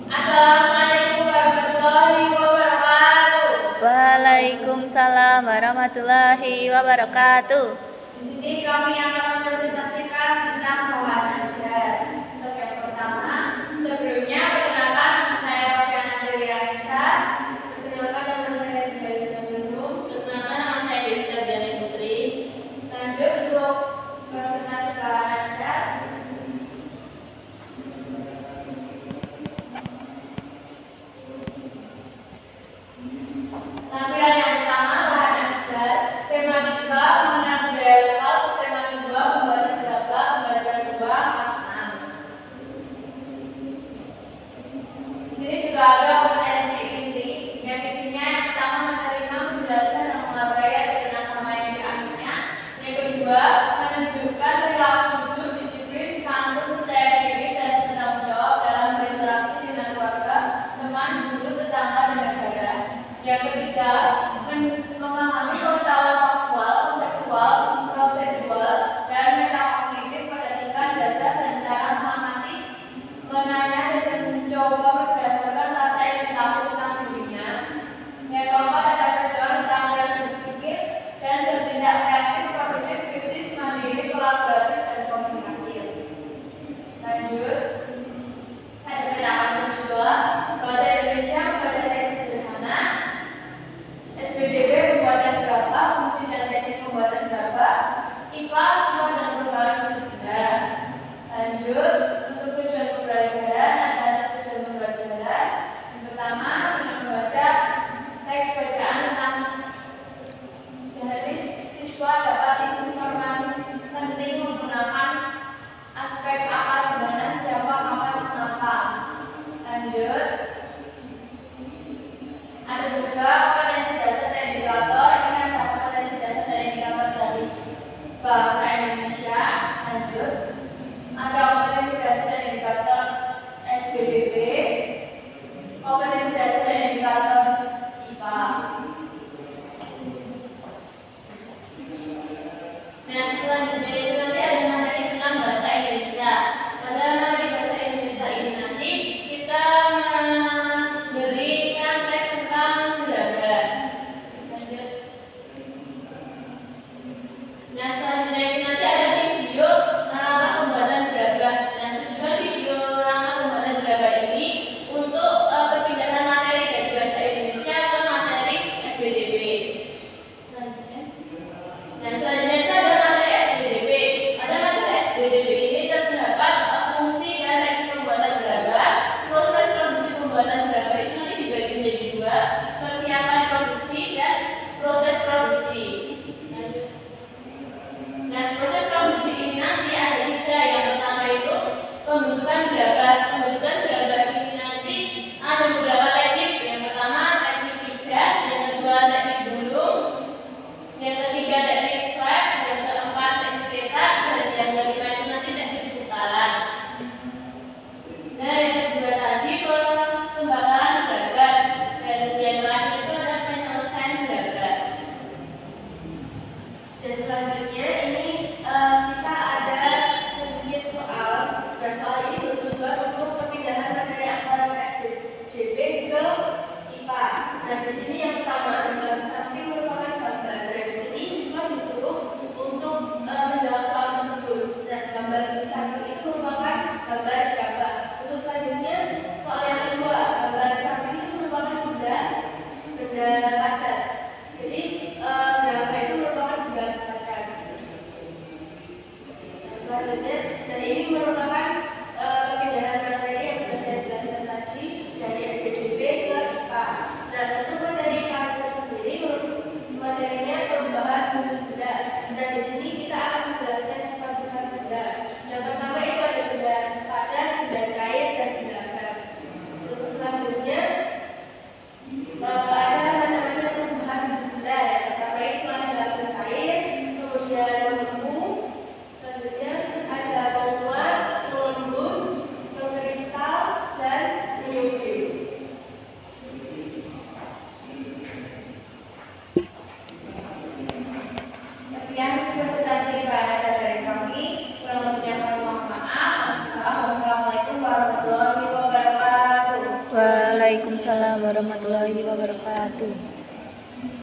Assalamualaikum warahmatullahi wabarakatuh. Waalaikumsalam warahmatullahi wabarakatuh. Di sini kami akan mempresentasikan tentang bahan ajar. Untuk yang pertama, sebelumnya perkenalkan nama saya Rofiana Andrianisa. Perkenalkan nama saya Juliana Nurul. Perkenalkan nama saya Dewi Tardiani Putri. Lanjut untuk presentasi bahan ajar. Tampilan yang pertama, bahan ajar. Tema 3, mengenal budaya lokal. Tema 2, pembuatan gerabah. Pembelajaran 2, kelas 6. Di sini juga ada kompetensi inti yang isinya yang pertama menerima, menjelaskan dan menghargai ajaran agama yang dianutnya. Yang kedua, menunjukkan perilaku jujur, disiplin, santun, percaya diri, dan bertanggung jawab dalam berinteraksi dengan keluarga, teman, guru, tetangga, dan negara. Yang ketiga, memahami pengetahuan faktual, konseptual, prosedural, dan metakognitif pada tingkat dasar dan cara mengamati, menanya, dan mencoba berdasarkan rasa ingin tahu tentang dirinya. Yang keempat, ada perjuangan keterampilan berpikir dan bertindak kreatif, produktif, kritis, mandiri, kolaboratif, dan komunikatif. Lanjut, ada peta macam juga, bahasa Indonesia, membaca teks sederhana, SPDB pembuatan gerabah, fungsi dan teknik pembuatan gerabah, IPA sifat dan perubahan musik benda. Lanjut, untuk tujuan pembelajaran ada tujuan pembelajaran Waalaikumsalam warahmatullahi wabarakatuh.